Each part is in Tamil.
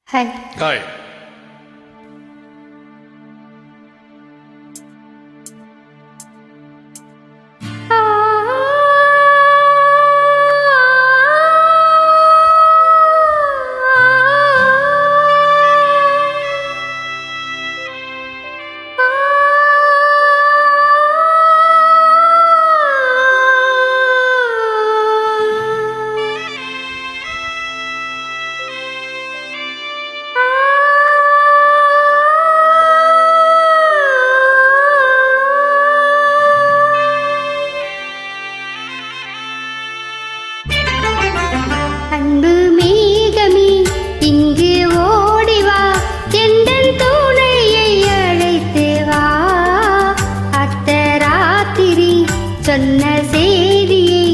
Hi. Hi. அன்பு மேகமே இங்கு ஓடிவா, எந்தன் துணையை அழைத்து வா. அர்த்தராத்திரி சொன்ன செய்தியை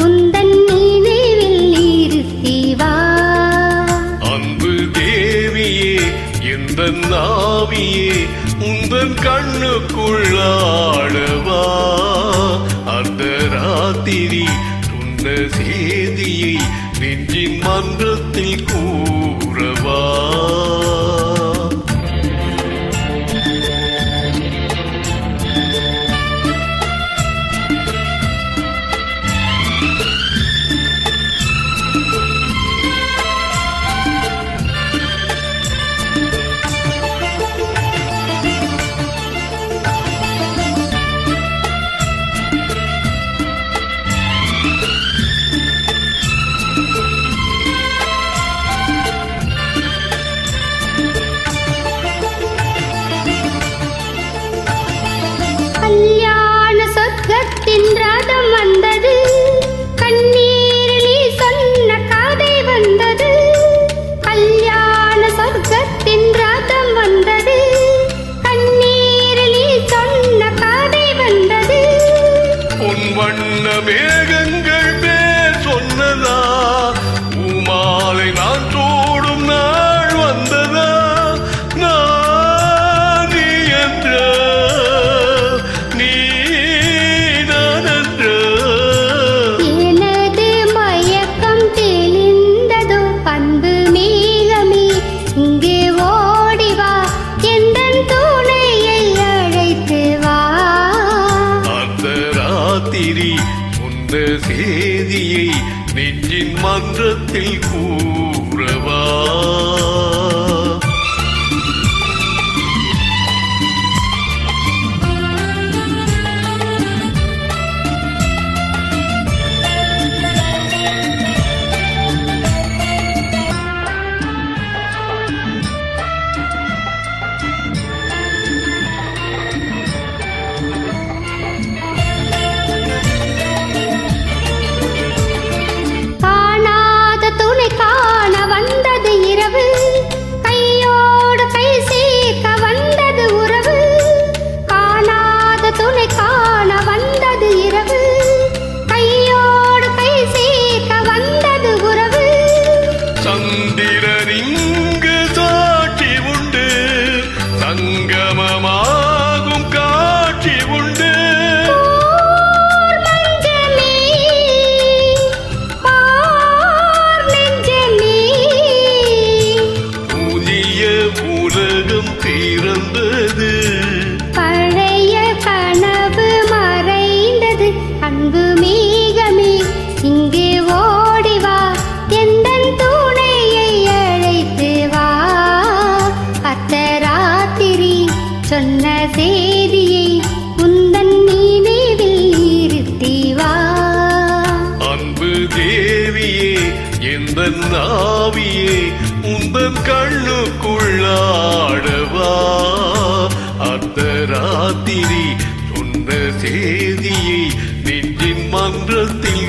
உந்தன் நினைவில் நிறுத்தி வா. அன்பு தேவியே எந்தன் நாவியே உந்தன் கண்ணுக்குள்ளாடவா. அர்த்தராத்திரி சொன்ன செய்தியை நெஞ்சின் மன்றத்தில் கூறவா. கல்யாண சொர்க்கத்தின் ரதம் வந்தது, கண்ணீரில் சொன்ன கதை வந்தது. கல்யாண சொர்க்கத்தின் ரதம் வந்தது, கண்ணீரில் சொன்ன கதை வந்தது. உன் வண்ண மேகங்கள் பேர் சொன்னதா, உமாலை நான் சூடும் நாள் வந்ததா. நான் நீ என்ற நீ நான் என்ற எனது மயக்கம் தெளிந்ததோ. அன்பு மேகமே இங்கு ஓடிவா, எந்தன் துணையை அழைத்து வா. அர்த்தராத்திரி சொன்ன செய்தியை நெஞ்சின் மன்றத்தில் கூறவா. காணாத துணை காண வந்தது இரவு, கையோடு கை சேர்க்க வந்தது உறவு. காணாத துணை காண வந்தது இரவு, கையோடு கை சேர்க்க வந்தது உறவு. சந்திரன் இங்கு சாட்சி உண்டு, சங்கமமாகும் காட்சி உண்டு. போர் மஞ்சமே, பார் நெஞ்சமே, புதிய உலகம் பிறந்தது. பழைய கனவு மறைந்தது. அன்பு மேகமே இங்கு ஓடிவா, எந்தன் துணையை அழைத்து வா. அர்த்தராத்திரி சொன்ன செய்தியை உந்தன் நினைவில் நிறுத்தி வா. அன்பு தேவியே எந்தன் நாவியே உந்தன் கண்ணுக்குள்ளாடவா. அர்த்தராத்திரி சொன்ன செய்தியை நெஞ்சின் மன்றத்தில்